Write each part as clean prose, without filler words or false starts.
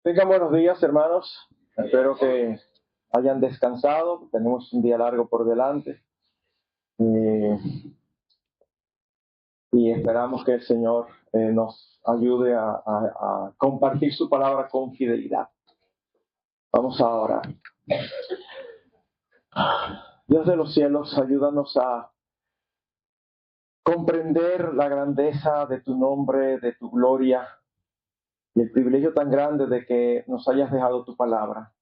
Tengan buenos días, hermanos. Espero que hayan descansado. Tenemos un día largo por delante. Y esperamos que el Señor nos ayude a compartir su palabra con fidelidad. Vamos a orar. Dios de los cielos, ayúdanos a comprender la grandeza de tu nombre, de tu gloria, y el privilegio tan grande de que nos hayas dejado tu palabra.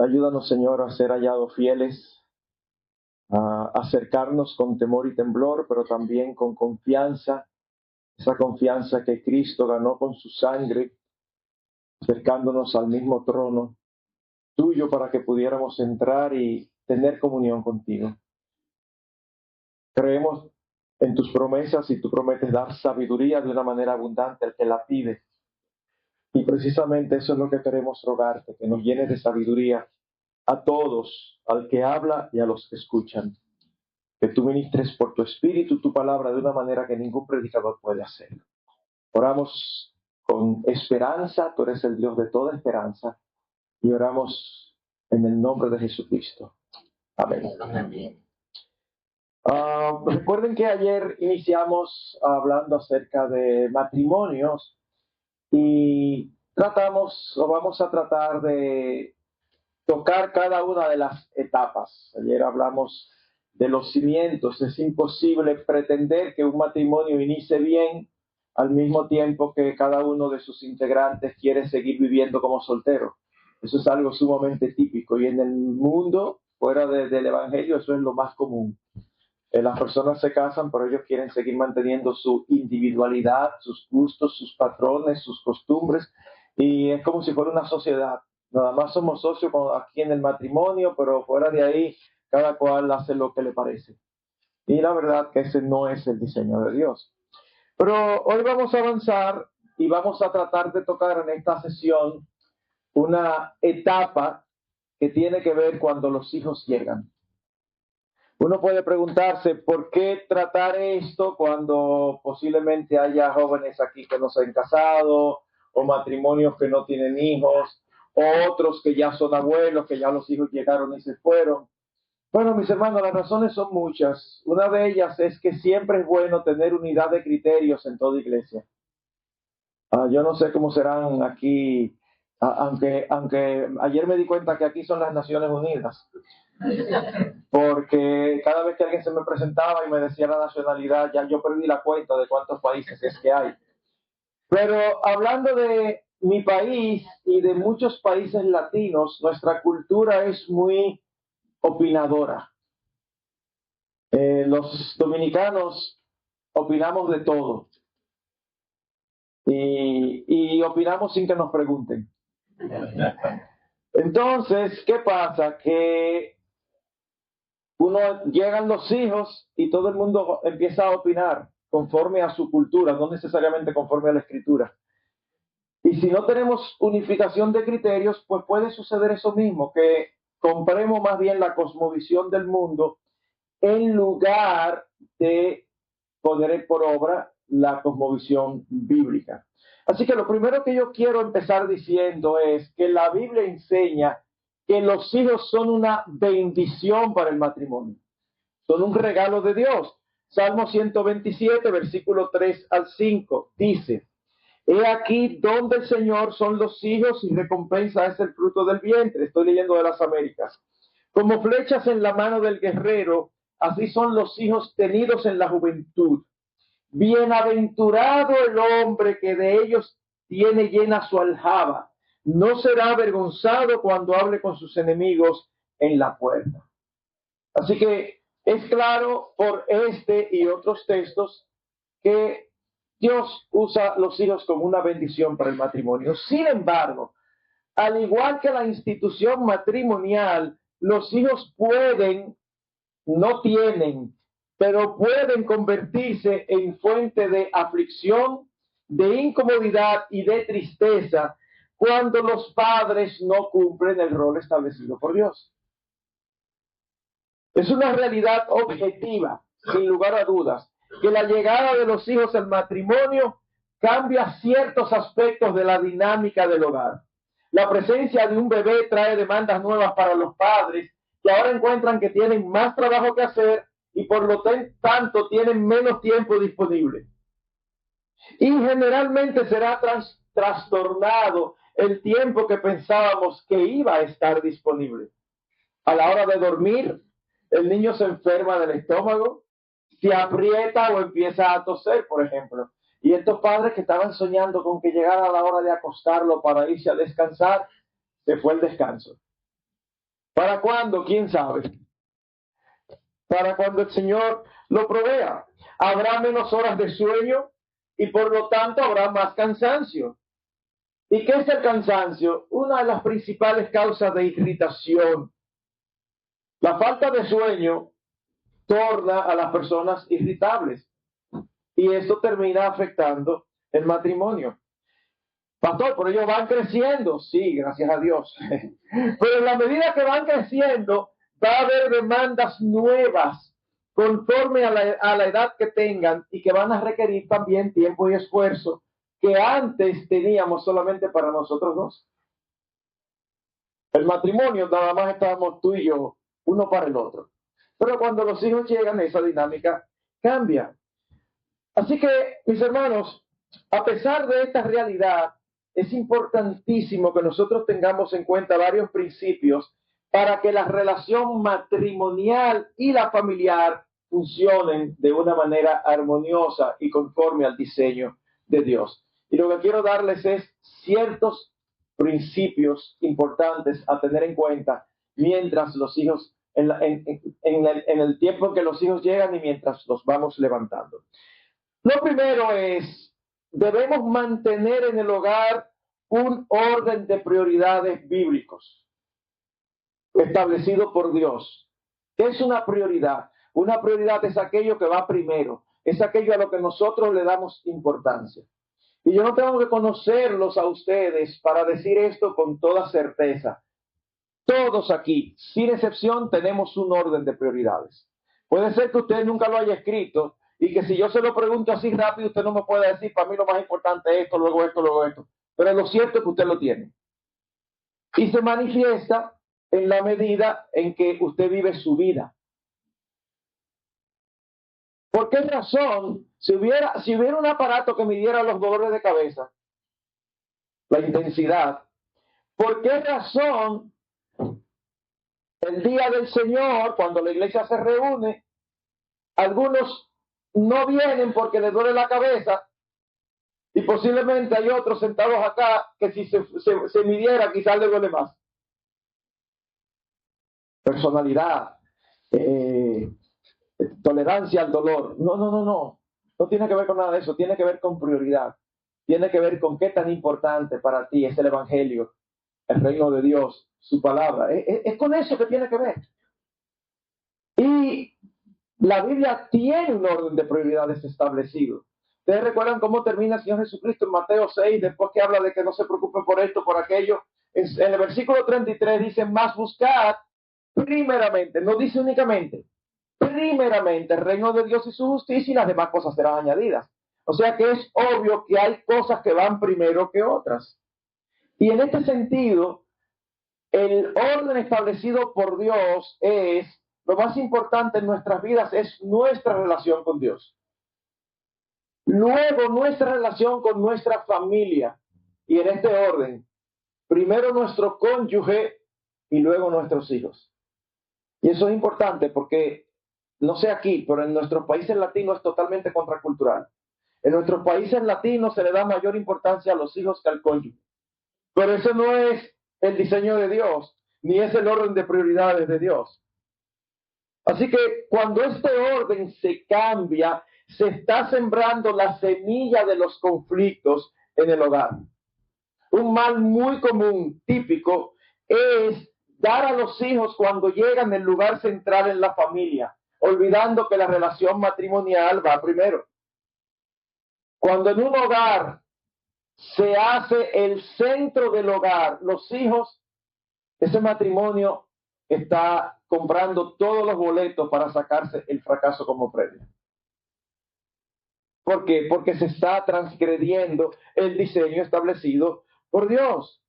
Ayúdanos, Señor, a ser hallados fieles, a acercarnos con temor y temblor, pero también con confianza, esa confianza que Cristo ganó con su sangre, acercándonos al mismo trono tuyo para que pudiéramos entrar y tener comunión contigo. Creemos en tus promesas y tú prometes dar sabiduría de una manera abundante al que la pide. Y precisamente eso es lo que queremos rogarte, que nos llenes de sabiduría a todos, al que habla y a los que escuchan. Que tú ministres por tu espíritu tu palabra de una manera que ningún predicador puede hacer. Oramos con esperanza, tú eres el Dios de toda esperanza, y oramos en el nombre de Jesucristo. Amén. Amén. Recuerden que ayer iniciamos hablando acerca de matrimonios y vamos a tratar de tocar cada una de las etapas. Ayer hablamos de los cimientos. Es imposible pretender que un matrimonio inicie bien al mismo tiempo que cada uno de sus integrantes quiere seguir viviendo como soltero. Eso es algo sumamente típico y en el mundo, fuera del evangelio, eso es lo más común. Las personas se casan, pero ellos quieren seguir manteniendo su individualidad, sus gustos, sus patrones, sus costumbres, y es como si fuera una sociedad. Nada más somos socios aquí en el matrimonio, pero fuera de ahí, cada cual hace lo que le parece. Y la verdad que ese no es el diseño de Dios. Pero hoy vamos a avanzar y vamos a tratar de tocar en esta sesión una etapa que tiene que ver cuando los hijos llegan. Uno puede preguntarse por qué tratar esto cuando posiblemente haya jóvenes aquí que no se han casado, o matrimonios que no tienen hijos, o otros que ya son abuelos, que ya los hijos llegaron y se fueron. Bueno, mis hermanos, las razones son muchas. Una de ellas es que siempre es bueno tener unidad de criterios en toda iglesia. Yo no sé cómo serán aquí, aunque ayer me di cuenta que aquí son las Naciones Unidas. Porque cada vez que alguien se me presentaba y me decía la nacionalidad, ya yo perdí la cuenta de cuántos países es que hay. Pero hablando de mi país y de muchos países latinos, nuestra cultura es muy opinadora. Los dominicanos opinamos de todo. Y opinamos sin que nos pregunten. Entonces, ¿qué pasa? Que llegan los hijos y todo el mundo empieza a opinar conforme a su cultura, no necesariamente conforme a la escritura. Y si no tenemos unificación de criterios, pues puede suceder eso mismo, que compremos más bien la cosmovisión del mundo en lugar de poner por obra la cosmovisión bíblica. Así que lo primero que yo quiero empezar diciendo es que la Biblia enseña que los hijos son una bendición para el matrimonio. Son un regalo de Dios. Salmo 127, versículo 3 al 5, dice: He aquí donde el Señor son los hijos y recompensa es el fruto del vientre. Estoy leyendo de las Américas. Como flechas en la mano del guerrero, así son los hijos tenidos en la juventud. Bienaventurado el hombre que de ellos tiene llena su aljaba. No será avergonzado cuando hable con sus enemigos en la puerta. Así que es claro por este y otros textos que Dios usa los hijos como una bendición para el matrimonio. Sin embargo, al igual que la institución matrimonial, los hijos no tienen, pero pueden convertirse en fuente de aflicción, de incomodidad y de tristeza cuando los padres no cumplen el rol establecido por Dios. Es una realidad objetiva, sin lugar a dudas, que la llegada de los hijos al matrimonio cambia ciertos aspectos de la dinámica del hogar. La presencia de un bebé trae demandas nuevas para los padres, que ahora encuentran que tienen más trabajo que hacer y por lo tanto tienen menos tiempo disponible. Y generalmente será trastornado el tiempo que pensábamos que iba a estar disponible. A la hora de dormir, el niño se enferma del estómago, se aprieta o empieza a toser, por ejemplo. Y estos padres que estaban soñando con que llegara la hora de acostarlo para irse a descansar, se fue el descanso. ¿Para cuándo? ¿Quién sabe? Para cuando el Señor lo provea. Habrá menos horas de sueño y por lo tanto habrá más cansancio. ¿Y qué es el cansancio? Una de las principales causas de irritación. La falta de sueño torna a las personas irritables y esto termina afectando el matrimonio. Pastor, pero ellos van creciendo, sí, gracias a Dios. Pero en la medida que van creciendo, va a haber demandas nuevas conforme a la edad que tengan y que van a requerir también tiempo y esfuerzo que antes teníamos solamente para nosotros dos. El matrimonio nada más estábamos tú y yo, uno para el otro. Pero cuando los hijos llegan, esa dinámica cambia. Así que, mis hermanos, a pesar de esta realidad, es importantísimo que nosotros tengamos en cuenta varios principios para que la relación matrimonial y la familiar funcionen de una manera armoniosa y conforme al diseño de Dios. Y lo que quiero darles es ciertos principios importantes a tener en cuenta mientras los hijos, en el tiempo en que los hijos llegan y mientras los vamos levantando. Lo primero es, debemos mantener en el hogar un orden de prioridades bíblicos establecido por Dios. ¿Qué es una prioridad? Una prioridad es aquello que va primero, es aquello a lo que nosotros le damos importancia. Y yo no tengo que conocerlos a ustedes para decir esto con toda certeza. Todos aquí, sin excepción, tenemos un orden de prioridades. Puede ser que usted nunca lo haya escrito y que si yo se lo pregunto así rápido, usted no me puede decir, para mí lo más importante es esto, luego esto, luego esto. Pero lo cierto es que usted lo tiene. Y se manifiesta en la medida en que usted vive su vida. ¿Por qué razón? Si hubiera un aparato que midiera los dolores de cabeza, la intensidad, ¿por qué razón el día del Señor, cuando la iglesia se reúne, algunos no vienen porque les duele la cabeza y posiblemente hay otros sentados acá que si se midiera quizás les duele más? Personalidad, tolerancia al dolor. No. No tiene que ver con nada de eso, tiene que ver con prioridad. Tiene que ver con qué tan importante para ti es el Evangelio, el reino de Dios, su palabra. Es con eso que tiene que ver. Y la Biblia tiene un orden de prioridades establecido. ¿Ustedes recuerdan cómo termina el Señor Jesucristo en Mateo 6, después que habla de que no se preocupen por esto, por aquello? En el versículo 33 dice, más buscad primeramente, no dice únicamente, primeramente el reino de Dios y su justicia y las demás cosas serán añadidas. O sea que es obvio que hay cosas que van primero que otras. Y en este sentido, el orden establecido por Dios es, lo más importante en nuestras vidas es nuestra relación con Dios. Luego nuestra relación con nuestra familia. Y en este orden, primero nuestro cónyuge y luego nuestros hijos. Y eso es importante porque, no sé aquí, pero en nuestros países latinos es totalmente contracultural. En nuestros países latinos se le da mayor importancia a los hijos que al cónyuge. Pero eso no es el diseño de Dios, ni es el orden de prioridades de Dios. Así que cuando este orden se cambia, se está sembrando la semilla de los conflictos en el hogar. Un mal muy común, típico, es dar a los hijos cuando llegan el lugar central en la familia, olvidando que la relación matrimonial va primero. Cuando en un hogar se hace el centro del hogar, los hijos, ese matrimonio está comprando todos los boletos para sacarse el fracaso como premio. ¿Por qué? Porque se está transgrediendo el diseño establecido por Dios.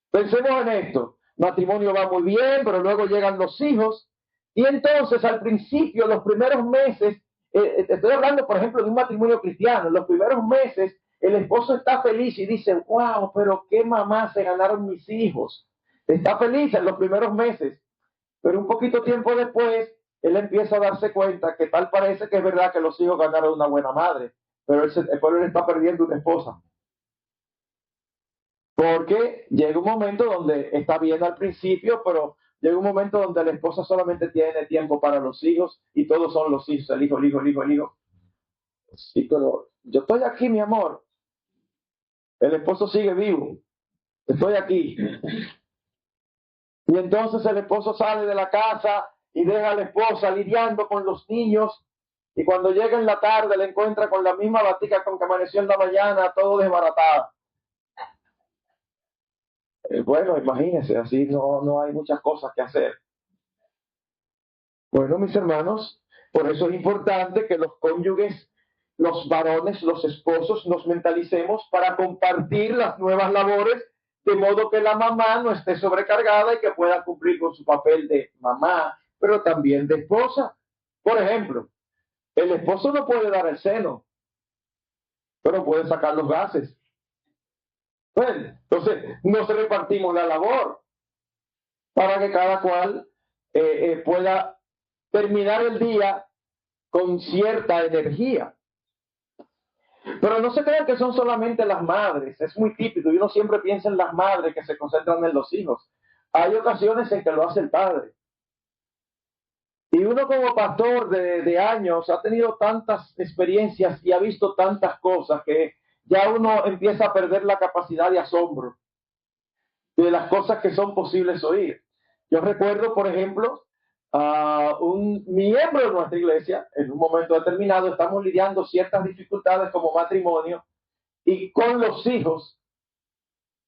Pensemos en esto. Matrimonio va muy bien, pero luego llegan los hijos. Y entonces al principio, los primeros meses, estoy hablando por ejemplo de un matrimonio cristiano, en los primeros meses el esposo está feliz y dice, wow, pero qué mamá se ganaron mis hijos. Está feliz en los primeros meses, pero un poquito tiempo después, él empieza a darse cuenta que tal parece que es verdad que los hijos ganaron una buena madre, pero él está perdiendo una esposa. Porque llega un momento donde está bien al principio, pero llega un momento donde la esposa solamente tiene tiempo para los hijos y todos son los hijos, el hijo, el hijo, el hijo, el hijo. Sí, pero yo estoy aquí, mi amor. El esposo sigue vivo. Estoy aquí. Y entonces el esposo sale de la casa y deja a la esposa lidiando con los niños. Y cuando llega en la tarde le encuentra con la misma batica con que amaneció en la mañana, todo desbaratado. Bueno, imagínense, así no hay muchas cosas que hacer. Bueno, mis hermanos, por eso es importante que los cónyuges, los varones, los esposos, nos mentalicemos para compartir las nuevas labores, de modo que la mamá no esté sobrecargada y que pueda cumplir con su papel de mamá, pero también de esposa. Por ejemplo, el esposo no puede dar el seno, pero puede sacar los gases. Bueno, entonces, nos repartimos la labor para que cada cual pueda terminar el día con cierta energía. Pero no se crean que son solamente las madres, es muy típico, y uno siempre piensa en las madres que se concentran en los hijos. Hay ocasiones en que lo hace el padre. Y uno como pastor de años ha tenido tantas experiencias y ha visto tantas cosas que ya uno empieza a perder la capacidad de asombro de las cosas que son posibles oír. Yo recuerdo, por ejemplo, a un miembro de nuestra iglesia, en un momento determinado, estamos lidiando ciertas dificultades como matrimonio y con los hijos,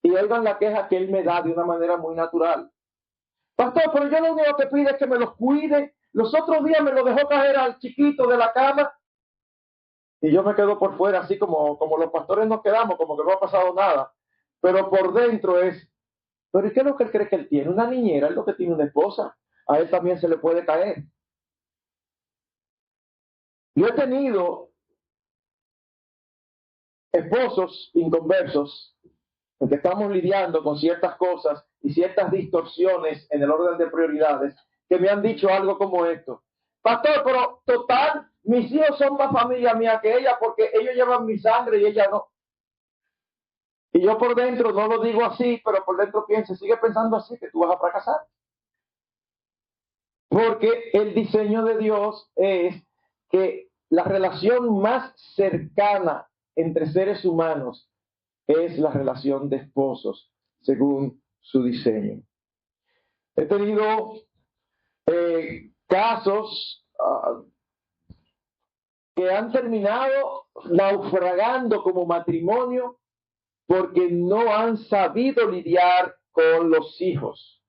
y oigan la queja que él me da de una manera muy natural. Pastor, pero yo lo único que pido es que me los cuide. Los otros días me lo dejó caer al chiquito de la cama y yo me quedo por fuera, así como los pastores nos quedamos, como que no ha pasado nada. Pero por dentro es, pero ¿y qué es lo que él cree que él tiene? Una niñera, es lo que tiene una esposa. A él también se le puede caer. Yo he tenido esposos inconversos en que estamos lidiando con ciertas cosas y ciertas distorsiones en el orden de prioridades que me han dicho algo como esto. Pastor, pero total, mis hijos son más familia mía que ella porque ellos llevan mi sangre y ella no. Y yo por dentro no lo digo así, pero por dentro pienso, sigue pensando así que tú vas a fracasar. Porque el diseño de Dios es que la relación más cercana entre seres humanos es la relación de esposos, según su diseño. He tenido casos que han terminado naufragando como matrimonio porque no han sabido lidiar con los hijos.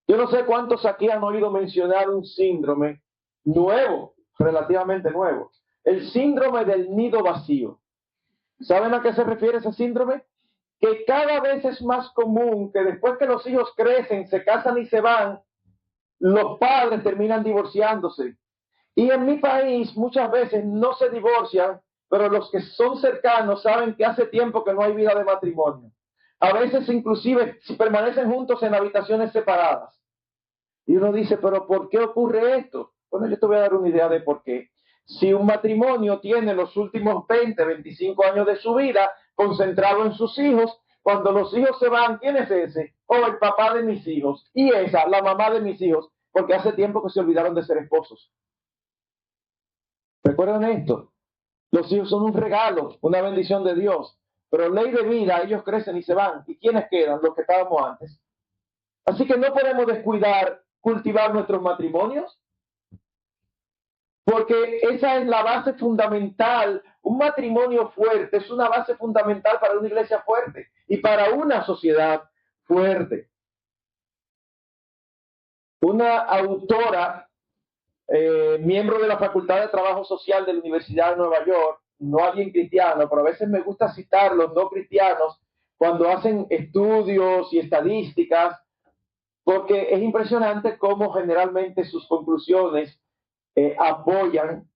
Yo no sé cuántos aquí han oído mencionar un síndrome nuevo, relativamente nuevo, el síndrome del nido vacío. ¿Saben a qué se refiere ese síndrome? Que cada vez es más común que después que los hijos crecen, se casan y se van, los padres terminan divorciándose. Y en mi país muchas veces no se divorcian, pero los que son cercanos saben que hace tiempo que no hay vida de matrimonio. A veces inclusive si permanecen juntos en habitaciones separadas. Y uno dice, pero ¿por qué ocurre esto? Bueno, yo te voy a dar una idea de por qué. Si un matrimonio tiene los últimos 20, 25 años de su vida concentrado en sus hijos, cuando los hijos se van, ¿quién es ese? Oh, el papá de mis hijos. Y esa, la mamá de mis hijos, porque hace tiempo que se olvidaron de ser esposos. ¿Recuerdan esto? Los hijos son un regalo, una bendición de Dios. Pero ley de vida, ellos crecen y se van. ¿Y quiénes quedan? Los que estábamos antes. Así que no podemos descuidar cultivar nuestros matrimonios, porque esa es la base fundamental. Un matrimonio fuerte es una base fundamental para una iglesia fuerte y para una sociedad fuerte. Una autora miembro de la Facultad de Trabajo Social de la Universidad de Nueva York, no alguien cristiano, pero a veces me gusta citar los no cristianos cuando hacen estudios y estadísticas, porque es impresionante cómo generalmente sus conclusiones apoyan,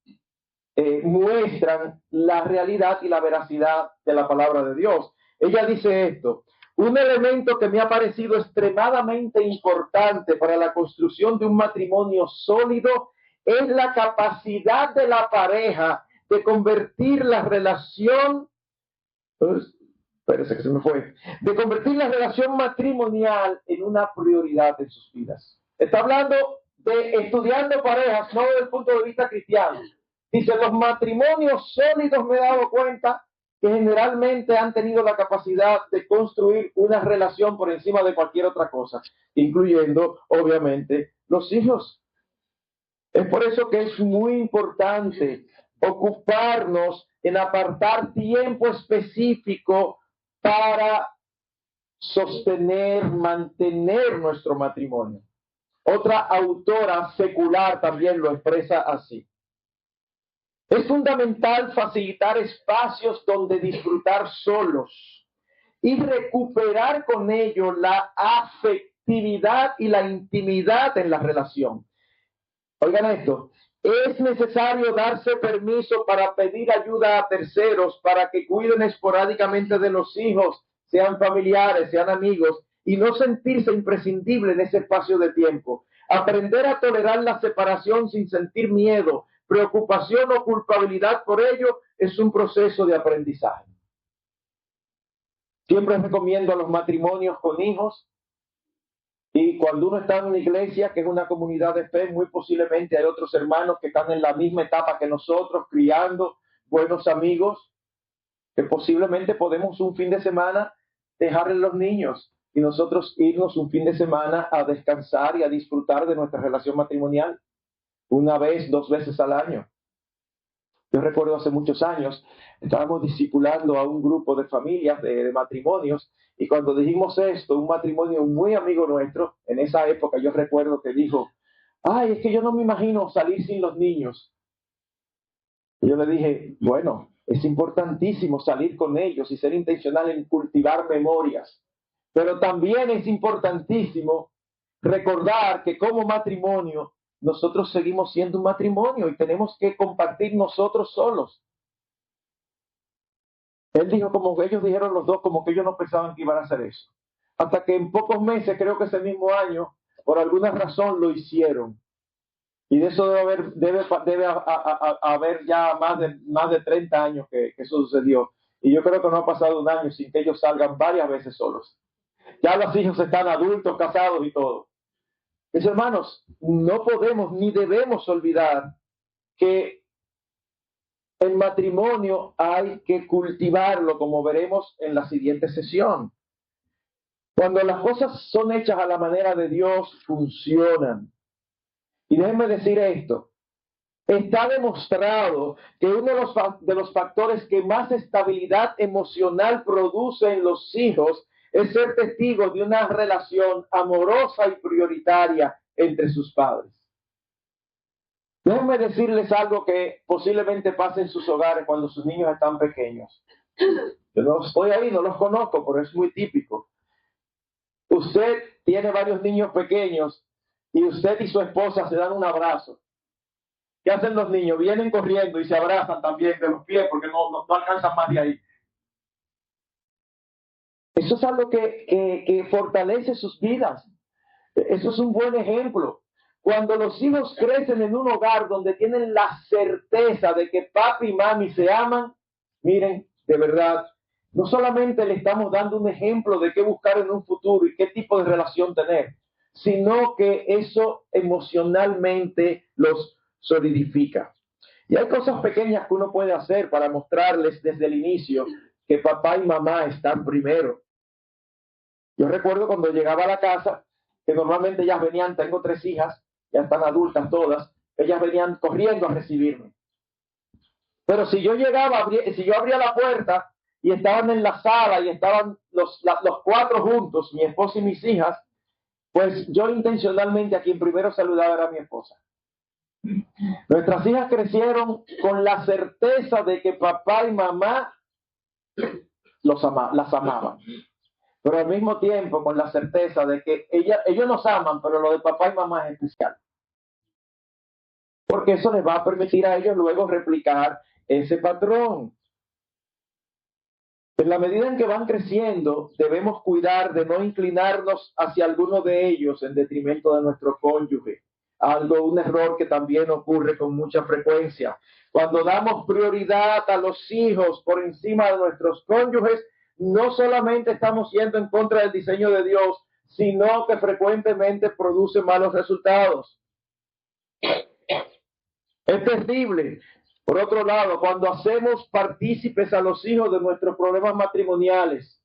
muestran la realidad y la veracidad de la palabra de Dios. Ella dice esto: un elemento que me ha parecido extremadamente importante para la construcción de un matrimonio sólido es la capacidad de la pareja de convertir la relación, espérese que se me fue, de convertir la relación matrimonial en una prioridad en sus vidas. Está hablando de estudiando parejas, no desde el punto de vista cristiano. Dice, los matrimonios sólidos, me he dado cuenta que generalmente han tenido la capacidad de construir una relación por encima de cualquier otra cosa, incluyendo, obviamente, los hijos. Es por eso que es muy importante ocuparnos en apartar tiempo específico para sostener, mantener nuestro matrimonio. Otra autora secular también lo expresa así. Es fundamental facilitar espacios donde disfrutar solos y recuperar con ello la afectividad y la intimidad en la relación. Oigan esto, es necesario darse permiso para pedir ayuda a terceros para que cuiden esporádicamente de los hijos, sean familiares, sean amigos, y no sentirse imprescindible en ese espacio de tiempo. Aprender a tolerar la separación sin sentir miedo, preocupación o culpabilidad por ello es un proceso de aprendizaje. Siempre recomiendo a los matrimonios con hijos, y cuando uno está en una iglesia que es una comunidad de fe, muy posiblemente hay otros hermanos que están en la misma etapa que nosotros, criando buenos amigos, que posiblemente podemos un fin de semana dejarles los niños y nosotros irnos un fin de semana a descansar y a disfrutar de nuestra relación matrimonial, una vez, 2 veces al año. Yo recuerdo hace muchos años, estábamos discipulando a un grupo de familias, de matrimonios, y cuando dijimos esto, un matrimonio muy amigo nuestro, en esa época yo recuerdo que dijo, ay, es que yo no me imagino salir sin los niños. Y yo le dije, bueno, es importantísimo salir con ellos y ser intencional en cultivar memorias, pero también es importantísimo recordar que como matrimonio nosotros seguimos siendo un matrimonio y tenemos que compartir nosotros solos. Él dijo, como que ellos dijeron los dos, como que ellos no pensaban que iban a hacer eso. Hasta que en pocos meses, creo que ese mismo año, por alguna razón lo hicieron. Y de eso debe haber ya más de 30 años que eso sucedió. Y yo creo que no ha pasado un año sin que ellos salgan varias veces solos. Ya los hijos están adultos, casados y todo. Mis hermanos, no podemos ni debemos olvidar que el matrimonio hay que cultivarlo, como veremos en la siguiente sesión. Cuando las cosas son hechas a la manera de Dios, funcionan. Y déjenme decir esto, está demostrado que uno de los factores que más estabilidad emocional produce en los hijos es ser testigo de una relación amorosa y prioritaria entre sus padres. Déjenme decirles algo que posiblemente pase en sus hogares cuando sus niños están pequeños. Yo no estoy ahí, no los conozco, pero es muy típico. Usted tiene varios niños pequeños y usted y su esposa se dan un abrazo. ¿Qué hacen los niños? Vienen corriendo y se abrazan también de los pies porque no alcanzan más de ahí. Eso es algo que fortalece sus vidas. Eso es un buen ejemplo. Cuando los hijos crecen en un hogar donde tienen la certeza de que papi y mami se aman, miren, de verdad, no solamente le estamos dando un ejemplo de qué buscar en un futuro y qué tipo de relación tener, sino que eso emocionalmente los solidifica. Y hay cosas pequeñas que uno puede hacer para mostrarles desde el inicio que papá y mamá están primero. Yo recuerdo cuando llegaba a la casa, que normalmente ellas venían, tengo 3 hijas, ya están adultas todas, ellas venían corriendo a recibirme. Pero si yo llegaba, si yo abría la puerta y estaban en la sala y estaban los 4 juntos, mi esposa y mis hijas, pues yo intencionalmente a quien primero saludaba era a mi esposa. Nuestras hijas crecieron con la certeza de que papá y mamá las amaban, pero al mismo tiempo con la certeza de que ellos nos aman, pero lo de papá y mamá es especial, porque eso les va a permitir a ellos luego replicar ese patrón. En la medida en que van creciendo, debemos cuidar de no inclinarnos hacia alguno de ellos en detrimento de nuestro cónyuge. Un error que también ocurre con mucha frecuencia. Cuando damos prioridad a los hijos por encima de nuestros cónyuges, no solamente estamos yendo en contra del diseño de Dios, sino que frecuentemente produce malos resultados. Es terrible. Por otro lado, cuando hacemos partícipes a los hijos de nuestros problemas matrimoniales,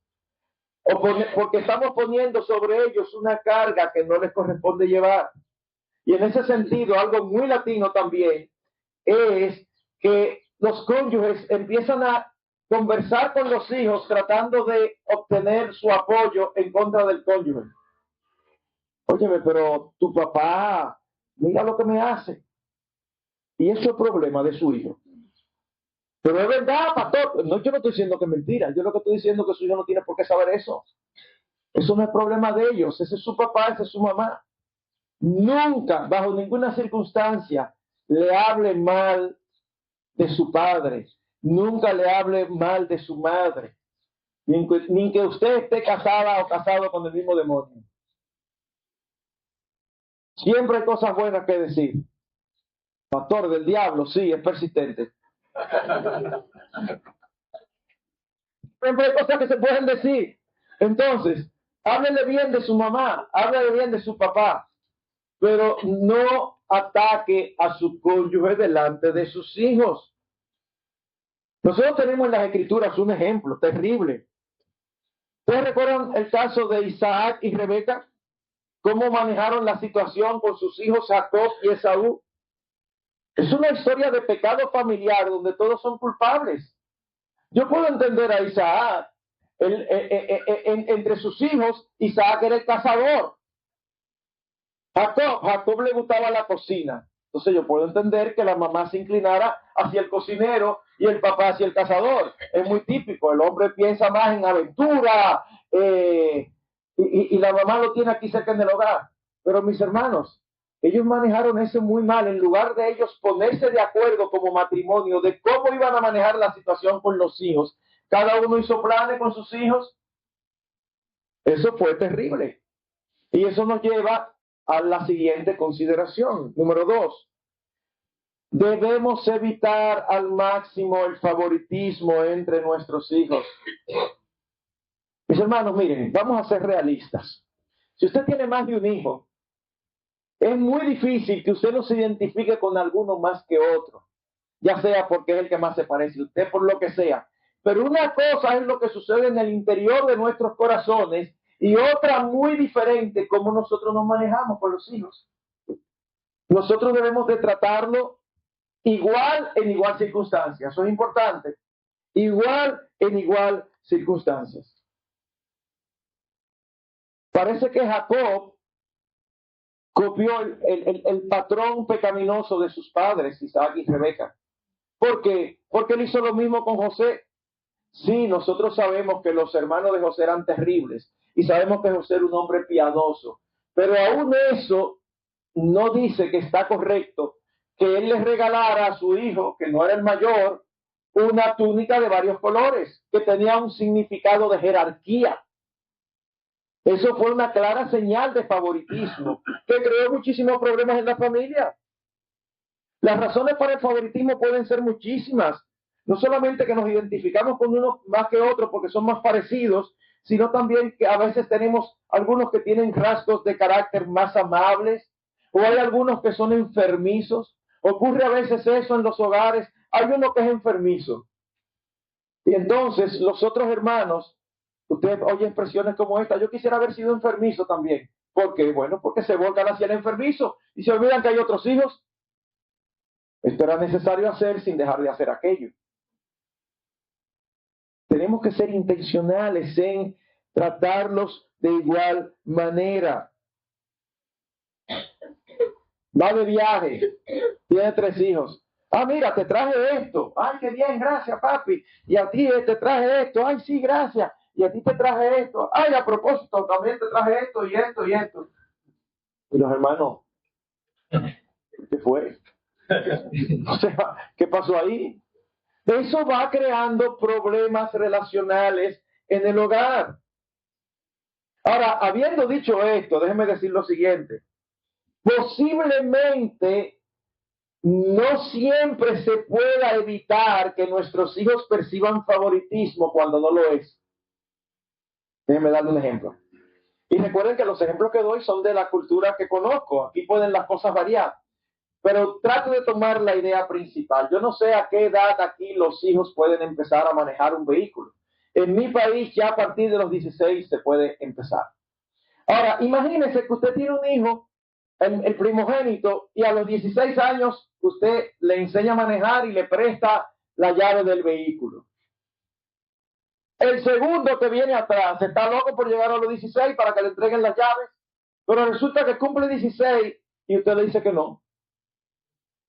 porque estamos poniendo sobre ellos una carga que no les corresponde llevar. Y en ese sentido, algo muy latino también es que los cónyuges empiezan a conversar con los hijos tratando de obtener su apoyo en contra del cónyuge. Óyeme, pero tu papá, mira lo que me hace. Y eso es el problema de su hijo. Pero es verdad, pastor. No, yo no estoy diciendo que es mentira. Yo lo que estoy diciendo es que su hijo no tiene por qué saber eso. Eso no es problema de ellos. Ese es su papá, esa es su mamá. Nunca, bajo ninguna circunstancia, le hable mal de su padre. Nunca le hable mal de su madre. Ni que usted esté casada o casado con el mismo demonio. Siempre hay cosas buenas que decir. Pastor del diablo, sí, es persistente. Siempre hay cosas que se pueden decir. Entonces, háblele bien de su mamá, háblele bien de su papá, pero no ataque a su cónyuge delante de sus hijos. Nosotros tenemos en las Escrituras un ejemplo terrible. ¿Ustedes recuerdan el caso de Isaac y Rebeca? ¿Cómo manejaron la situación con sus hijos Jacob y Esaú? Es una historia de pecado familiar donde todos son culpables. Yo puedo entender a Isaac. Entre sus hijos, Isaac era el cazador. Jacob le gustaba la cocina. Entonces yo puedo entender que la mamá se inclinara hacia el cocinero y el papá hacia el cazador. Es muy típico. El hombre piensa más en aventura y la mamá lo tiene aquí cerca en el hogar. Pero mis hermanos, ellos manejaron eso muy mal. En lugar de ellos ponerse de acuerdo como matrimonio de cómo iban a manejar la situación con los hijos, cada uno hizo planes con sus hijos. Eso fue terrible. Y eso nos lleva a la siguiente consideración. Número 2. Debemos evitar al máximo el favoritismo entre nuestros hijos. Mis hermanos, miren, vamos a ser realistas. Si usted tiene más de un hijo, es muy difícil que usted no se identifique con alguno más que otro, ya sea porque es el que más se parece a usted, por lo que sea. Pero una cosa es lo que sucede en el interior de nuestros corazones y otra muy diferente, cómo nosotros nos manejamos con los hijos. Nosotros debemos de tratarlo igual en igual circunstancia. Eso es importante. Igual en igual circunstancias. Parece que Jacob copió el patrón pecaminoso de sus padres, Isaac y Rebeca. ¿Por qué? Porque él hizo lo mismo con José. Sí, nosotros sabemos que los hermanos de José eran terribles y sabemos que José era un hombre piadoso, pero aún eso no dice que está correcto que él les regalara a su hijo, que no era el mayor, una túnica de varios colores, que tenía un significado de jerarquía. Eso fue una clara señal de favoritismo que creó muchísimos problemas en la familia. Las razones para el favoritismo pueden ser muchísimas. No solamente que nos identificamos con uno más que otro porque son más parecidos, sino también que a veces tenemos algunos que tienen rasgos de carácter más amables, o hay algunos que son enfermizos. Ocurre a veces eso en los hogares. Hay uno que es enfermizo. Y entonces los otros hermanos, usted oye expresiones como esta: yo quisiera haber sido enfermizo también. ¿Por qué? Bueno, porque se volcan hacia el enfermizo y se olvidan que hay otros hijos. Esto era necesario hacer sin dejar de hacer aquello. Tenemos que ser intencionales en tratarlos de igual manera. va de viaje, tiene 3 hijos. Ah, mira, te traje esto. Ay, qué bien, gracias, papi. Y a ti te traje esto. Ay, sí, gracias. Y a ti te traje esto. Ay, a propósito, también te traje esto y esto y esto. Y los hermanos, ¿qué fue? O sea, ¿qué pasó ahí? Eso va creando problemas relacionales en el hogar. Ahora, habiendo dicho esto, déjeme decir lo siguiente. Posiblemente no siempre se pueda evitar que nuestros hijos perciban favoritismo cuando no lo es. Déjenme darle un ejemplo. Y recuerden que los ejemplos que doy son de la cultura que conozco. Aquí pueden las cosas variar. Pero trato de tomar la idea principal. Yo no sé a qué edad aquí los hijos pueden empezar a manejar un vehículo. En mi país ya a partir de los 16 se puede empezar. Ahora, imagínese que usted tiene un hijo, el primogénito, y a los 16 años usted le enseña a manejar y le presta la llave del vehículo. El segundo que viene atrás está loco por llegar a los 16 para que le entreguen las llaves, pero resulta que cumple 16 y usted le dice que no.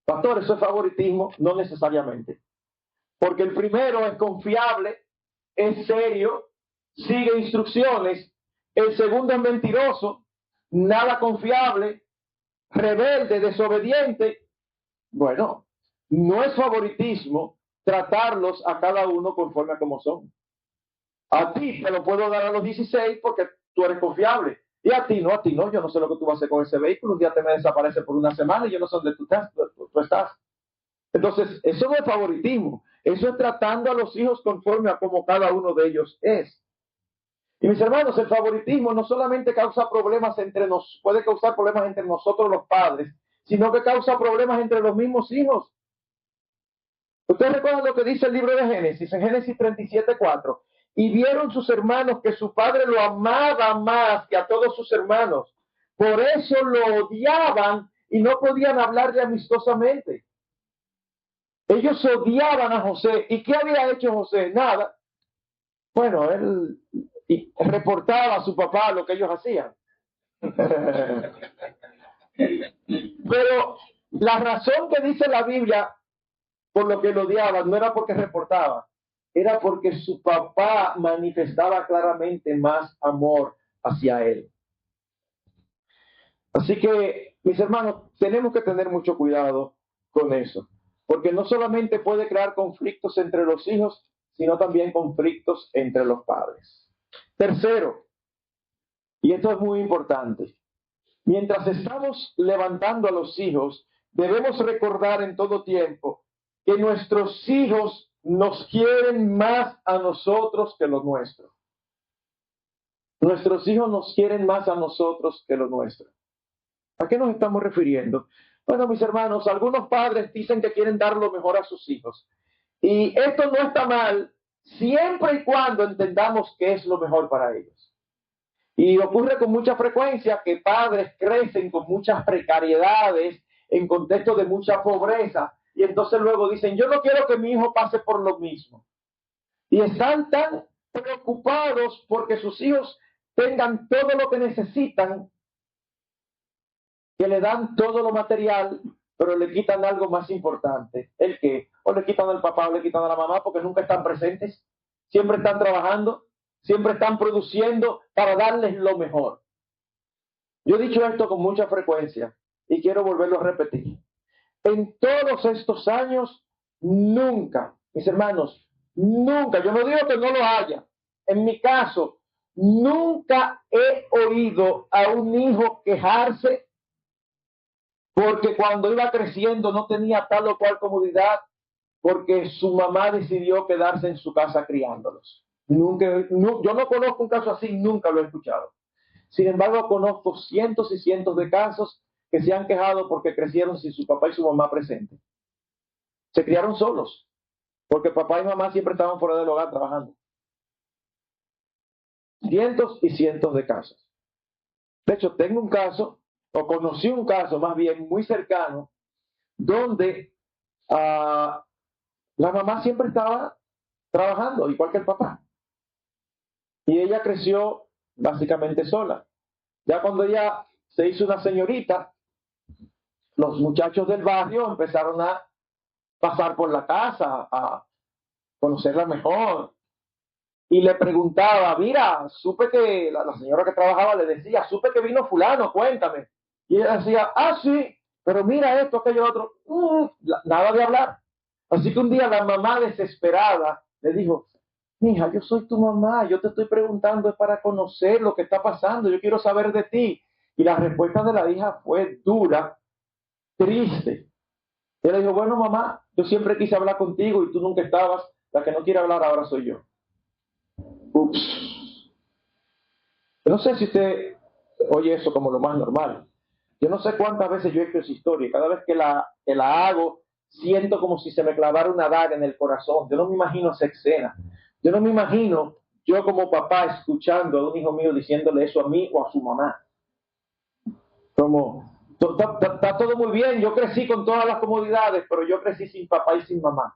Pastor, eso es favoritismo, no necesariamente. Porque el primero es confiable, es serio, sigue instrucciones. El segundo es mentiroso, nada confiable, rebelde, desobediente. Bueno, no es favoritismo tratarlos a cada uno conforme a como son. A ti te lo puedo dar a los 16 porque tú eres confiable. Y a ti no, yo no sé lo que tú vas a hacer con ese vehículo. Un día te me desaparece por una semana y yo no sé dónde tú estás. Entonces, eso no es favoritismo. Eso es tratando a los hijos conforme a como cada uno de ellos es. Y mis hermanos, el favoritismo no solamente causa problemas puede causar problemas entre nosotros los padres, sino que causa problemas entre los mismos hijos. Ustedes recuerdan lo que dice el libro de Génesis, en Génesis 37:4. Y vieron sus hermanos que su padre lo amaba más que a todos sus hermanos. Por eso lo odiaban y no podían hablarle amistosamente. Ellos odiaban a José. ¿Y qué había hecho José? Nada. Bueno, él reportaba a su papá lo que ellos hacían. Pero la razón que dice la Biblia por lo que lo odiaban no era porque reportaba, era porque su papá manifestaba claramente más amor hacia él. Así que, mis hermanos, tenemos que tener mucho cuidado con eso, porque no solamente puede crear conflictos entre los hijos, sino también conflictos entre los padres. Tercero, y esto es muy importante, mientras estamos levantando a los hijos, debemos recordar en todo tiempo que nuestros hijos nos quieren más a nosotros que lo nuestro. Nuestros hijos nos quieren más a nosotros que lo nuestro. ¿A qué nos estamos refiriendo? Bueno, mis hermanos, algunos padres dicen que quieren dar lo mejor a sus hijos. Y esto no está mal siempre y cuando entendamos qué es lo mejor para ellos. Y ocurre con mucha frecuencia que padres crecen con muchas precariedades en contexto de mucha pobreza y entonces luego dicen, yo no quiero que mi hijo pase por lo mismo. Y están tan preocupados porque sus hijos tengan todo lo que necesitan que le dan todo lo material, pero le quitan algo más importante. ¿El qué? O le quitan al papá o le quitan a la mamá porque nunca están presentes, siempre están trabajando, siempre están produciendo para darles lo mejor. Yo he dicho esto con mucha frecuencia y quiero volverlo a repetir. En todos estos años, nunca, mis hermanos, nunca, yo no digo que no lo haya, en mi caso, nunca he oído a un hijo quejarse porque cuando iba creciendo no tenía tal o cual comodidad porque su mamá decidió quedarse en su casa criándolos. Nunca, yo no conozco un caso así, nunca lo he escuchado. Sin embargo, conozco cientos y cientos de casos que se han quejado porque crecieron sin su papá y su mamá presentes. Se criaron solos, porque papá y mamá siempre estaban fuera del hogar trabajando. Cientos y cientos de casos. De hecho, tengo un caso, o conocí un caso más bien muy cercano, donde la mamá siempre estaba trabajando, igual que el papá. Y ella creció básicamente sola. Ya cuando ella se hizo una señorita, los muchachos del barrio empezaron a pasar por la casa, a conocerla mejor. Y le preguntaba, mira, supe que la señora que trabajaba le decía, supe que vino fulano, cuéntame. Y ella decía, sí, pero mira esto, aquello, otro. Nada de hablar. Así que un día la mamá desesperada le dijo, mija, yo soy tu mamá, yo te estoy preguntando es para conocer lo que está pasando, yo quiero saber de ti. Y la respuesta de la hija fue dura, triste. Ella le dijo, bueno mamá, yo siempre quise hablar contigo y tú nunca estabas, la que no quiere hablar ahora soy yo. Ups. Yo no sé si usted oye eso como lo más normal. Yo no sé cuántas veces yo he hecho esa historia y cada vez que la hago, siento como si se me clavara una daga en el corazón. Yo no me imagino esa escena. Yo no me imagino yo como papá escuchando a un hijo mío diciéndole eso a mí o a su mamá. Como, está todo muy bien, yo crecí con todas las comodidades, pero yo crecí sin papá y sin mamá.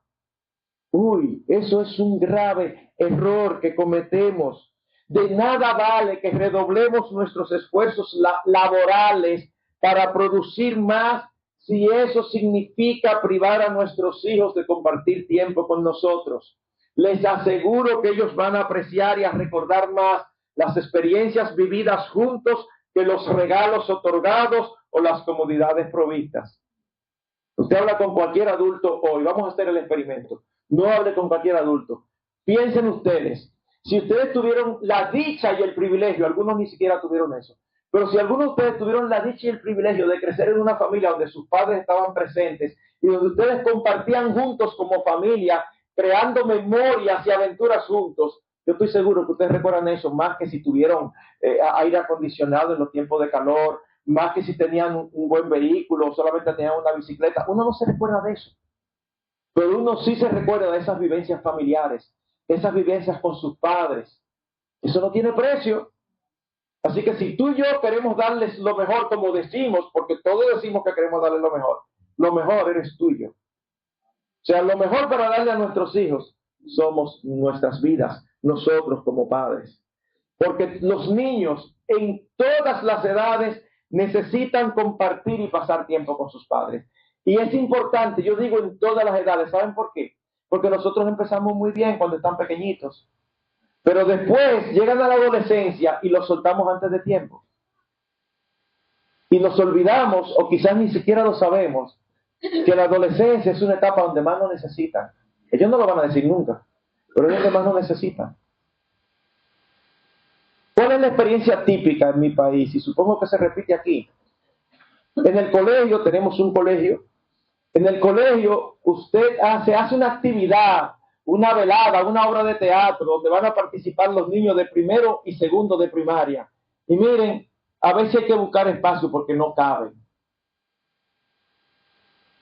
Uy, eso es un grave error que cometemos. De nada vale que redoblemos nuestros esfuerzos laborales para producir más si eso significa privar a nuestros hijos de compartir tiempo con nosotros. Les aseguro que ellos van a apreciar y a recordar más las experiencias vividas juntos que los regalos otorgados o las comodidades provistas. Usted habla con cualquier adulto hoy, vamos a hacer el experimento. No hable con cualquier adulto. Piensen ustedes, si ustedes tuvieron la dicha y el privilegio, algunos ni siquiera tuvieron eso, pero si algunos de ustedes tuvieron la dicha y el privilegio de crecer en una familia donde sus padres estaban presentes y donde ustedes compartían juntos como familia, creando memorias y aventuras juntos, yo estoy seguro que ustedes recuerdan eso más que si tuvieron aire acondicionado en los tiempos de calor, más que si tenían un buen vehículo o solamente tenían una bicicleta. Uno no se recuerda de eso, pero uno sí se recuerda de esas vivencias familiares, esas vivencias con sus padres. Eso no tiene precio. Así que si tú y yo queremos darles lo mejor, como decimos, porque todos decimos que queremos darles lo mejor eres tuyo. O sea, lo mejor para darle a nuestros hijos somos nuestras vidas, nosotros como padres. Porque los niños en todas las edades necesitan compartir y pasar tiempo con sus padres. Y es importante, yo digo en todas las edades, ¿saben por qué? Porque nosotros empezamos muy bien cuando están pequeñitos, pero después llegan a la adolescencia y los soltamos antes de tiempo. Y nos olvidamos, o quizás ni siquiera lo sabemos, que la adolescencia es una etapa donde más nos necesitan. Ellos no lo van a decir nunca, pero es donde más nos necesitan. ¿Cuál es la experiencia típica en mi país? Y supongo que se repite aquí. En el colegio, tenemos un colegio. En el colegio usted hace una actividad, una velada, una obra de teatro, donde van a participar los niños de primero y segundo de primaria. Y miren, a veces hay que buscar espacio porque no caben.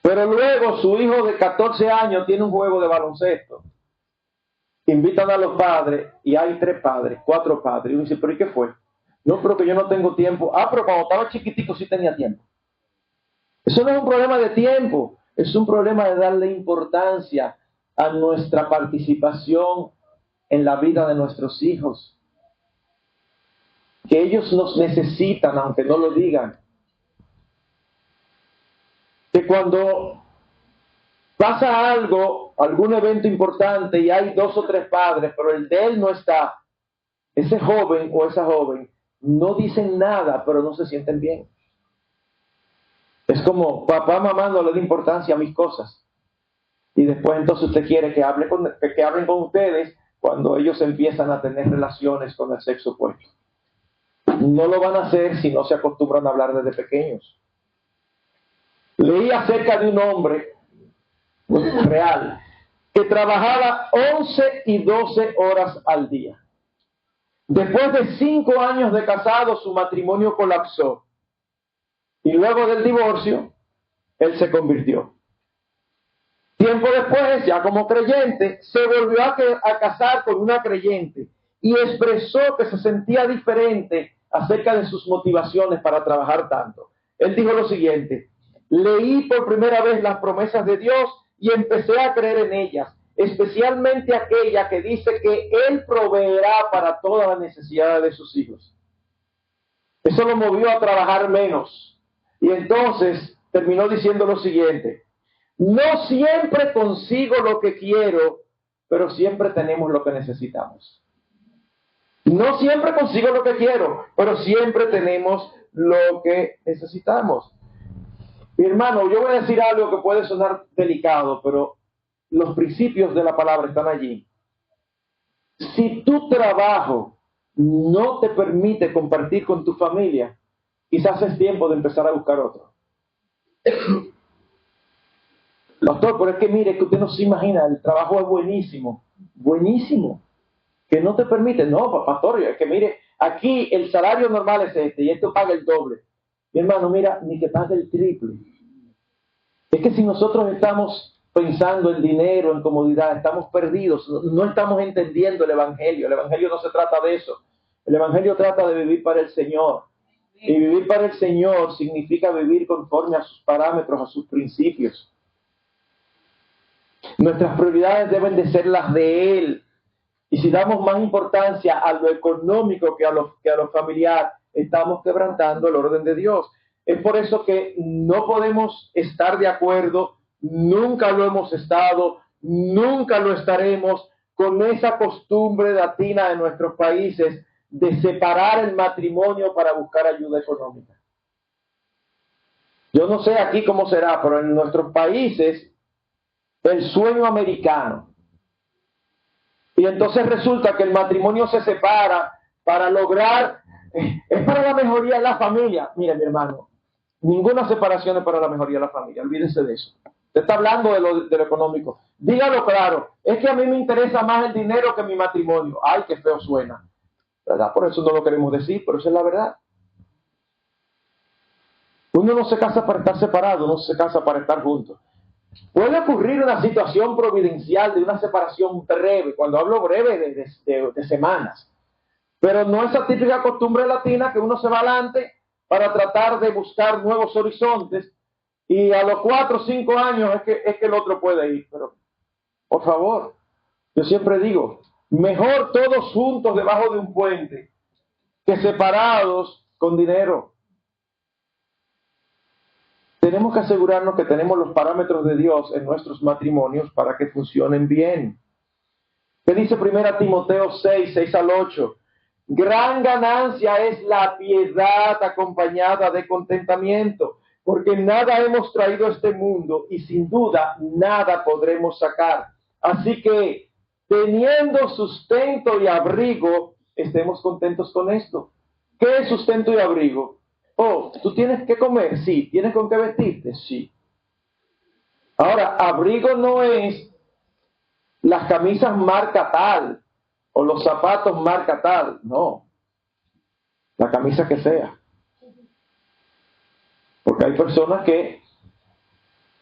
Pero luego su hijo de 14 años tiene un juego de baloncesto. Invitan a los padres y hay 3 padres, 4 padres. Y uno dice, ¿pero y qué fue? No, pero que yo no tengo tiempo. Pero cuando estaba chiquitico sí tenía tiempo. Eso no es un problema de tiempo, es un problema de darle importancia a nuestra participación en la vida de nuestros hijos. Que ellos nos necesitan, aunque no lo digan. Que cuando pasa algo, algún evento importante y hay 2 o 3 padres, pero el de él no está, ese joven o esa joven no dicen nada, pero no se sienten bien. Es como, papá, mamá no le da importancia a mis cosas. Y después entonces usted quiere que hablen con ustedes cuando ellos empiezan a tener relaciones con el sexo opuesto. No lo van a hacer si no se acostumbran a hablar desde pequeños. Leí acerca de un hombre real que trabajaba 11 y 12 horas al día. Después de 5 años de casado, su matrimonio colapsó. Y luego del divorcio, él se convirtió. Tiempo después, ya como creyente, se volvió a casar con una creyente y expresó que se sentía diferente acerca de sus motivaciones para trabajar tanto. Él dijo lo siguiente: leí por primera vez las promesas de Dios y empecé a creer en ellas, especialmente aquella que dice que Él proveerá para todas las necesidades de sus hijos. Eso lo movió a trabajar menos. Y entonces terminó diciendo lo siguiente: no siempre consigo lo que quiero, pero siempre tenemos lo que necesitamos. No siempre consigo lo que quiero, pero siempre tenemos lo que necesitamos. Mi hermano, yo voy a decir algo que puede sonar delicado, pero los principios de la palabra están allí. Si tu trabajo no te permite compartir con tu familia, quizás es tiempo de empezar a buscar otro. Doctor, pero es que mire, que usted no se imagina, el trabajo es buenísimo, buenísimo, que no te permite. No, pastor, es que mire, aquí el salario normal es este y esto paga el doble. Mi hermano, mira, ni que pague el triple. Es que si nosotros estamos pensando en dinero, en comodidad, estamos perdidos, no estamos entendiendo el Evangelio. El Evangelio no se trata de eso. El Evangelio trata de vivir para el Señor. Y vivir para el Señor significa vivir conforme a sus parámetros, a sus principios. Nuestras prioridades deben de ser las de Él. Y si damos más importancia a lo económico que a lo familiar, estamos quebrantando el orden de Dios. Es por eso que no podemos estar de acuerdo, nunca lo hemos estado, nunca lo estaremos, con esa costumbre latina de nuestros países de separar el matrimonio para buscar ayuda económica. Yo no sé aquí cómo será, pero en nuestros países, el sueño americano. Y entonces resulta que el matrimonio se separa para lograr, es para la mejoría de la familia. Mire, mi hermano, ninguna separación es para la mejoría de la familia, olvídense de eso. Usted está hablando de lo económico. Dígalo claro, es que a mí me interesa más el dinero que mi matrimonio. Ay, qué feo suena, ¿verdad? Por eso no lo queremos decir, pero esa es la verdad. Uno no se casa para estar separado, uno se casa para estar juntos. Puede ocurrir una situación providencial de una separación breve, cuando hablo breve de semanas, pero no esa típica costumbre latina que uno se va adelante para tratar de buscar nuevos horizontes y a los 4 o 5 años es que el otro puede ir. Pero, por favor, yo siempre digo, mejor todos juntos debajo de un puente que separados con dinero. Tenemos que asegurarnos que tenemos los parámetros de Dios en nuestros matrimonios para que funcionen bien. ¿Qué dice 1 Timoteo 6 al 8? Gran ganancia es la piedad acompañada de contentamiento, porque nada hemos traído a este mundo y sin duda nada podremos sacar. Así que, teniendo sustento y abrigo, estemos contentos con esto. ¿Qué es sustento y abrigo? Oh, ¿tú tienes que comer? Sí. ¿Tienes con qué vestirte? Sí. Ahora, abrigo no es las camisas marca tal o los zapatos marca tal. No. La camisa que sea. Porque hay personas que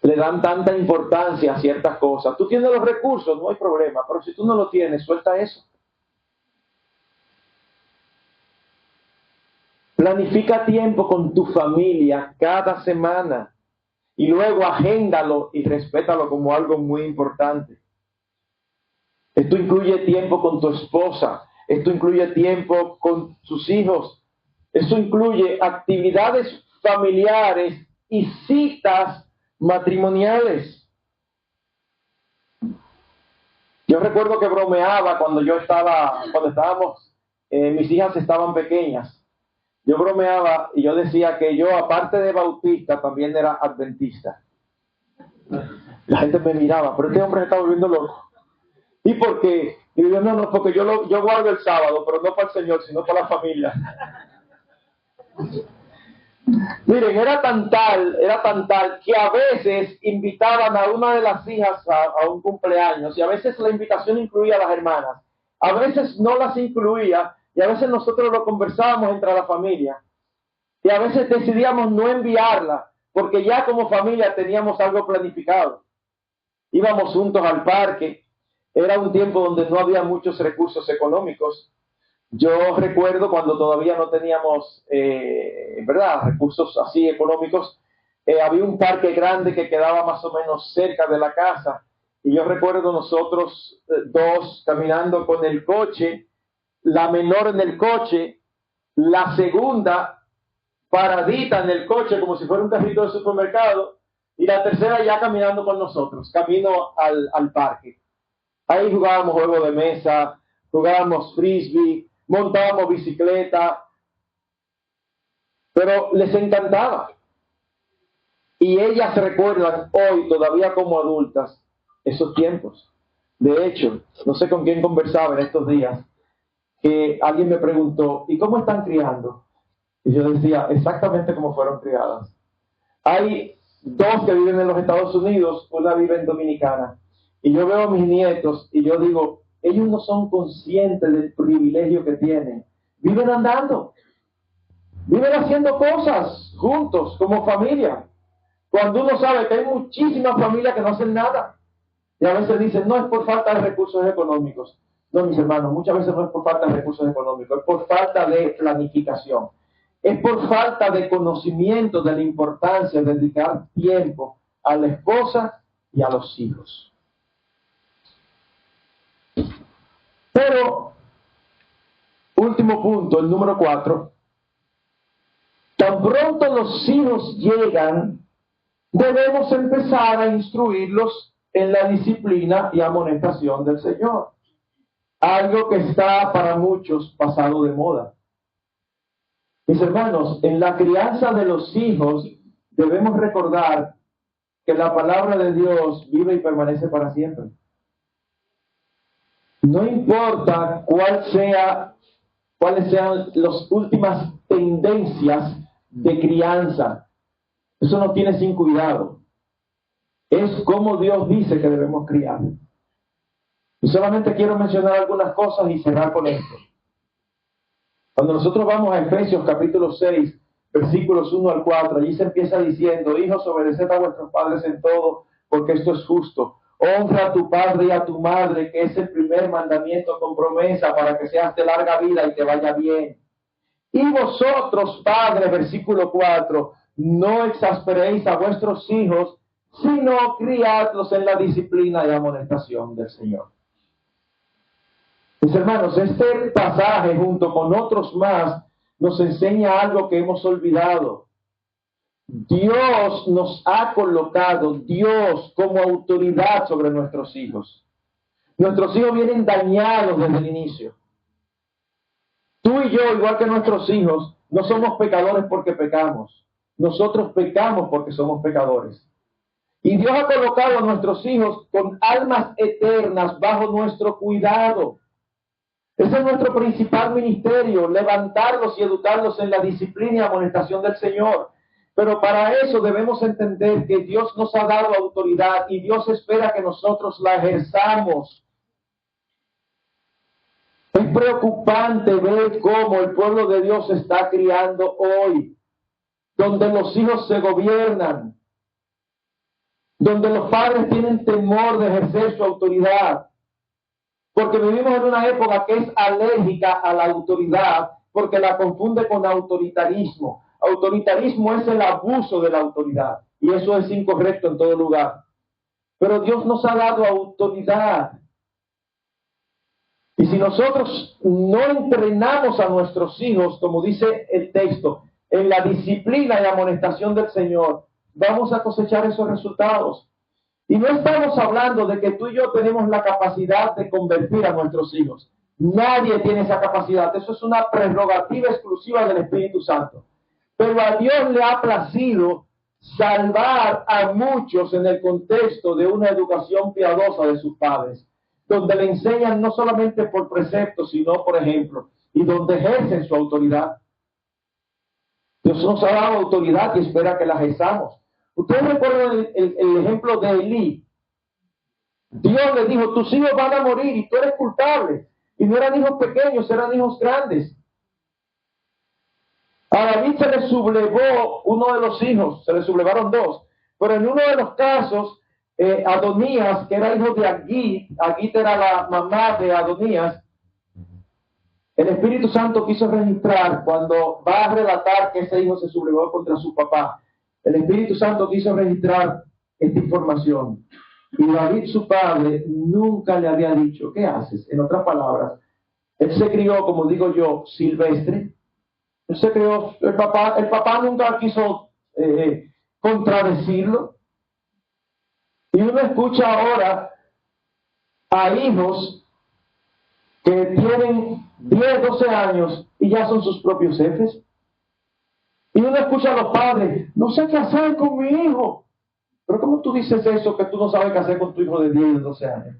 le dan tanta importancia a ciertas cosas. Tú tienes los recursos, no hay problema. Pero si tú no lo tienes, suelta eso. Planifica tiempo con tu familia cada semana y luego agéndalo y respétalo como algo muy importante. Esto incluye tiempo con tu esposa, esto incluye tiempo con sus hijos, esto incluye actividades familiares y citas matrimoniales. Yo recuerdo que bromeaba cuando estábamos, mis hijas estaban pequeñas. Yo bromeaba y yo decía que yo, aparte de bautista, también era adventista. La gente me miraba, pero este hombre se está volviendo loco. ¿Y por qué? Y yo, no, porque yo guardo el sábado, pero no para el Señor, sino para la familia. Miren, era tan tal que a veces invitaban a una de las hijas a un cumpleaños y a veces la invitación incluía a las hermanas. A veces no las incluía. Y a veces nosotros lo conversábamos entre la familia. Y a veces decidíamos no enviarla, porque ya como familia teníamos algo planificado. Íbamos juntos al parque. Era un tiempo donde no había muchos recursos económicos. Yo recuerdo cuando todavía no teníamos, recursos así económicos. Había un parque grande que quedaba más o menos cerca de la casa. Y yo recuerdo nosotros dos caminando con el coche, la menor en el coche, la segunda paradita en el coche como si fuera un carrito de supermercado, y la tercera ya caminando con nosotros, camino al parque. Ahí jugábamos juegos de mesa, jugábamos frisbee, montábamos bicicleta, pero les encantaba. Y ellas recuerdan hoy, todavía como adultas, esos tiempos. De hecho, no sé con quién conversaba en estos días, que alguien me preguntó, ¿y cómo están criando? Y yo decía, exactamente como fueron criadas. Hay dos que viven en los Estados Unidos, una vive en Dominicana. Y yo veo a mis nietos y yo digo, ellos no son conscientes del privilegio que tienen. Viven andando, viven haciendo cosas juntos, como familia. Cuando uno sabe que hay muchísimas familias que no hacen nada. Y a veces dicen, no es por falta de recursos económicos. No, mis hermanos, muchas veces no es por falta de recursos económicos, es por falta de planificación. Es por falta de conocimiento de la importancia de dedicar tiempo a la esposa y a los hijos. Pero, último punto, el número 4. Tan pronto los hijos llegan, debemos empezar a instruirlos en la disciplina y amonestación del Señor. Algo que está para muchos pasado de moda. Mis hermanos, en la crianza de los hijos debemos recordar que la palabra de Dios vive y permanece para siempre. No importa cuáles sean las últimas tendencias de crianza, eso nos tiene sin cuidado. Es como Dios dice que debemos criar. Y solamente quiero mencionar algunas cosas y cerrar con esto. Cuando nosotros vamos a Efesios capítulo 6, versículos 1 al 4, allí se empieza diciendo, hijos, obedeced a vuestros padres en todo, porque esto es justo. Honra a tu padre y a tu madre, que es el primer mandamiento con promesa para que seas de larga vida y te vaya bien. Y vosotros, padres, versículo 4, no exasperéis a vuestros hijos, sino criadlos en la disciplina y amonestación del Señor. Mis hermanos, este pasaje junto con otros más nos enseña algo que hemos olvidado. Dios nos ha colocado, Dios como autoridad sobre nuestros hijos. Nuestros hijos vienen dañados desde el inicio. Tú y yo, igual que nuestros hijos, no somos pecadores porque pecamos. Nosotros pecamos porque somos pecadores. Y Dios ha colocado a nuestros hijos con almas eternas bajo nuestro cuidado. Ese es nuestro principal ministerio, levantarlos y educarlos en la disciplina y amonestación del Señor. Pero para eso debemos entender que Dios nos ha dado autoridad y Dios espera que nosotros la ejerzamos. Es preocupante ver cómo el pueblo de Dios se está criando hoy, donde los hijos se gobiernan, donde los padres tienen temor de ejercer su autoridad. Porque vivimos en una época que es alérgica a la autoridad, porque la confunde con autoritarismo. Autoritarismo es el abuso de la autoridad, y eso es incorrecto en todo lugar. Pero Dios nos ha dado autoridad. Y si nosotros no entrenamos a nuestros hijos, como dice el texto, en la disciplina y amonestación del Señor, vamos a cosechar esos resultados. Y no estamos hablando de que tú y yo tenemos la capacidad de convertir a nuestros hijos. Nadie tiene esa capacidad. Eso es una prerrogativa exclusiva del Espíritu Santo. Pero a Dios le ha placido salvar a muchos en el contexto de una educación piadosa de sus padres, donde le enseñan no solamente por precepto, sino por ejemplo, y donde ejercen su autoridad. Dios nos ha dado autoridad y espera que la ejerzamos. Ustedes recuerdan el ejemplo de Elí. Dios le dijo, tus hijos van a morir y tú eres culpable. Y no eran hijos pequeños, eran hijos grandes. A David se le sublevó uno de los hijos, se le sublevaron dos. Pero en uno de los casos, Adonías, que era hijo de Agit era la mamá de Adonías, el Espíritu Santo quiso registrar cuando va a relatar que ese hijo se sublevó contra su papá. El Espíritu Santo quiso registrar esta información. Y David, su padre, nunca le había dicho, ¿qué haces? En otras palabras, él se crió, como digo yo, silvestre. Él se creó, el papá nunca quiso contradecirlo. Y uno escucha ahora a hijos que tienen 10, 12 años y ya son sus propios jefes. Y uno escucha a los padres, no sé qué hacer con mi hijo. Pero ¿cómo tú dices eso que tú no sabes qué hacer con tu hijo de 10 y 12 años?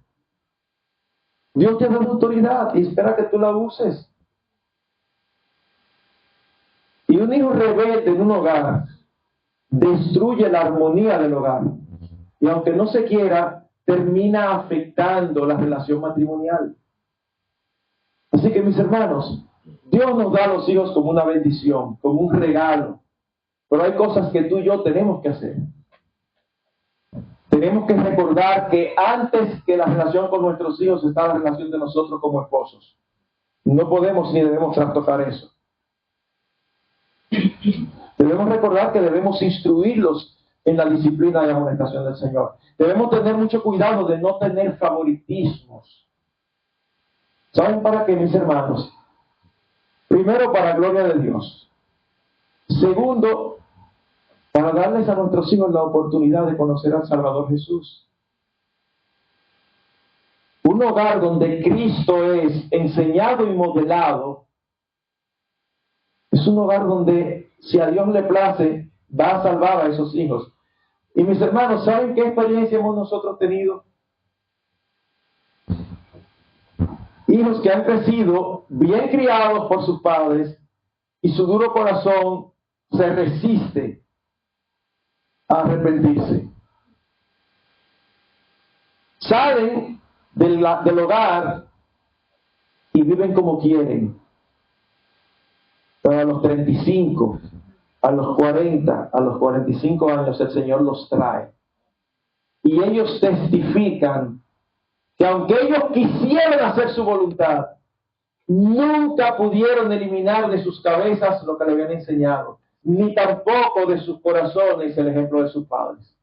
Dios te da autoridad y espera que tú la uses. Y un hijo rebelde en un hogar destruye la armonía del hogar. Y aunque no se quiera, termina afectando la relación matrimonial. Así que mis hermanos, Dios nos da a los hijos como una bendición, como un regalo. Pero hay cosas que tú y yo tenemos que hacer. Tenemos que recordar que antes que la relación con nuestros hijos está la relación de nosotros como esposos. No podemos ni debemos trastocar eso. Debemos recordar que debemos instruirlos en la disciplina y la amonestación del Señor. Debemos tener mucho cuidado de no tener favoritismos. ¿Saben para qué, mis hermanos? Primero, para gloria de Dios. Segundo, para darles a nuestros hijos la oportunidad de conocer al Salvador Jesús. Un hogar donde Cristo es enseñado y modelado es un hogar donde, si a Dios le place, va a salvar a esos hijos. Y mis hermanos, ¿saben qué experiencia hemos nosotros tenido? Hijos que han crecido bien criados por sus padres y su duro corazón se resiste a arrepentirse. Salen del hogar y viven como quieren. Pero a los 35, a los 40, a los 45 años el Señor los trae. Y ellos testifican que aunque ellos quisieran hacer su voluntad, nunca pudieron eliminar de sus cabezas lo que le habían enseñado, ni tampoco de sus corazones el ejemplo de sus padres.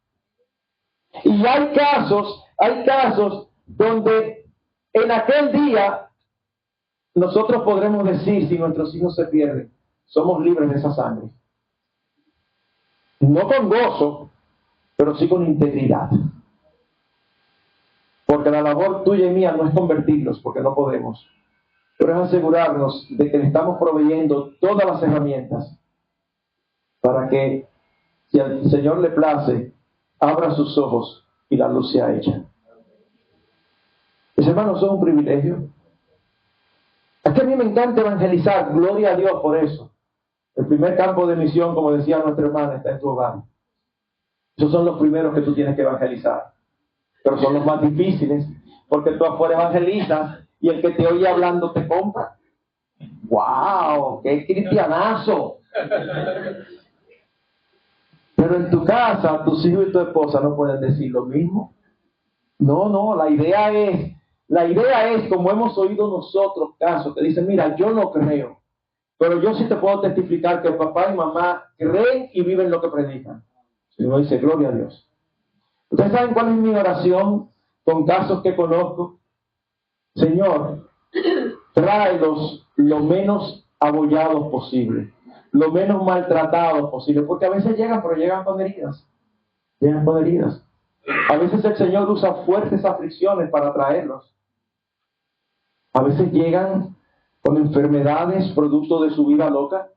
Y hay casos donde en aquel día nosotros podremos decir, si nuestros hijos se pierden, somos libres de esa sangre. No con gozo, pero sí con integridad. Porque la labor tuya y mía no es convertirlos, porque no podemos, pero es asegurarnos de que le estamos proveyendo todas las herramientas para que, si al Señor le place, abra sus ojos y la luz sea hecha. Mis hermanos, son un privilegio. Es que a mí me encanta evangelizar, gloria a Dios por eso. El primer campo de misión, como decía nuestra hermana, está en tu hogar. Esos son los primeros que tú tienes que evangelizar. Pero son los más difíciles, porque tú afuera evangelizas y el que te oye hablando te compra. ¡Wow! ¡Qué cristianazo! Pero en tu casa, tus hijos y tu esposa no pueden decir lo mismo. No, la idea es, como hemos oído nosotros casos, que dicen, mira, yo no creo, pero yo sí te puedo testificar que papá y mamá creen y viven lo que predican. Y uno dice, gloria a Dios. ¿Ustedes saben cuál es mi oración con casos que conozco? Señor, tráelos lo menos abollados posible, lo menos maltratados posible, porque a veces llegan, pero llegan con heridas. Llegan con heridas. A veces el Señor usa fuertes aflicciones para traerlos. A veces llegan con enfermedades producto de su vida loca,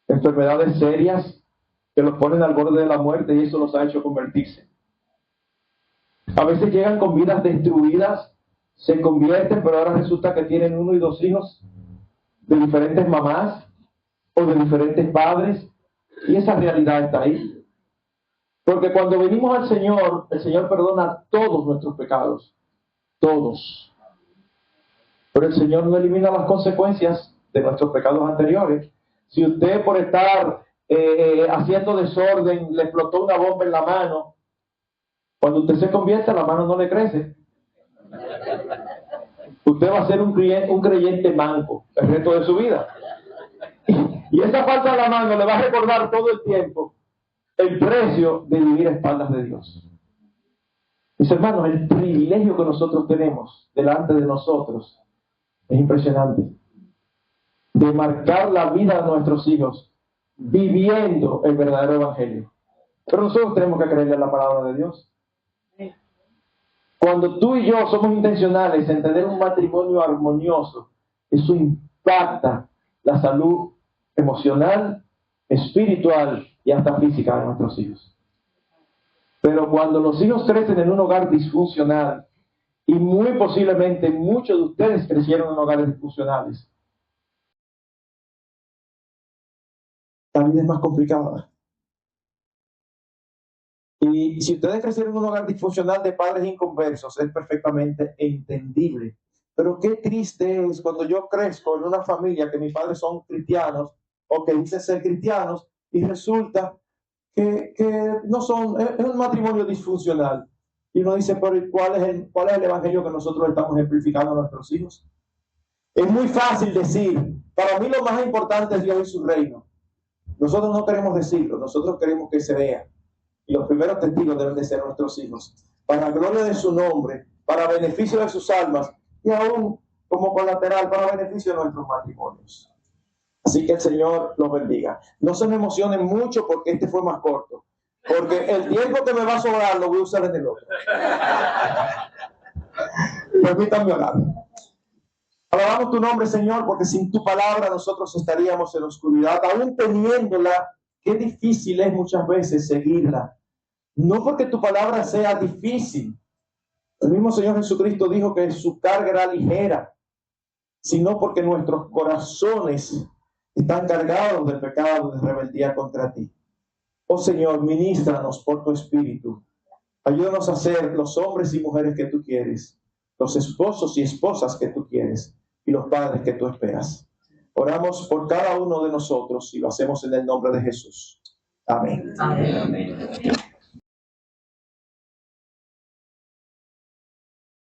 enfermedades serias que los ponen al borde de la muerte y eso los ha hecho convertirse. A veces llegan con vidas destruidas, se convierten, pero ahora resulta que tienen 1 y 2 hijos de diferentes mamás o de diferentes padres, y esa realidad está ahí. Porque cuando venimos al Señor, el Señor perdona todos nuestros pecados, todos. Pero el Señor no elimina las consecuencias de nuestros pecados anteriores. Si usted por estar haciendo desorden le explotó una bomba en la mano, cuando usted se convierte, la mano no le crece. Usted va a ser un creyente manco el resto de su vida. Y esa falta de la mano le va a recordar todo el tiempo el precio de vivir a espaldas de Dios. Mis hermanos, el privilegio que nosotros tenemos delante de nosotros es impresionante. de marcar la vida de nuestros hijos viviendo el verdadero evangelio. Pero nosotros tenemos que creerle a la palabra de Dios. Cuando tú y yo somos intencionales en tener un matrimonio armonioso, eso impacta la salud emocional, espiritual y hasta física de nuestros hijos. Pero cuando los hijos crecen en un hogar disfuncional, y muy posiblemente muchos de ustedes crecieron en hogares disfuncionales, la vida es más complicada. Y si ustedes crecieron en un hogar disfuncional de padres inconversos, es perfectamente entendible. Pero qué triste es cuando yo crezco en una familia que mis padres son cristianos o que dicen ser cristianos y resulta que no son, es un matrimonio disfuncional. Y uno dice, pero ¿cuál es el evangelio que nosotros estamos ejemplificando a nuestros hijos? Es muy fácil decir, para mí lo más importante es Dios y su reino. Nosotros no queremos decirlo, nosotros queremos que se vea. Y los primeros testigos deben de ser nuestros hijos, para gloria de su nombre, para beneficio de sus almas y aún como colateral para beneficio de nuestros matrimonios. Así que el Señor los bendiga. No se me emocionen mucho porque este fue más corto, porque el tiempo que me va a sobrar lo voy a usar en el otro. Permítanme orar. Alabamos tu nombre, Señor, porque sin tu palabra nosotros estaríamos en la oscuridad, aún teniéndola. Qué difícil es muchas veces seguirla. No porque tu palabra sea difícil. El mismo Señor Jesucristo dijo que su carga era ligera, sino porque nuestros corazones están cargados de pecado, de rebeldía contra ti. Oh Señor, ministranos por tu Espíritu. Ayúdanos a ser los hombres y mujeres que tú quieres, los esposos y esposas que tú quieres y los padres que tú esperas. Oramos por cada uno de nosotros y lo hacemos en el nombre de Jesús. Amén. Amén.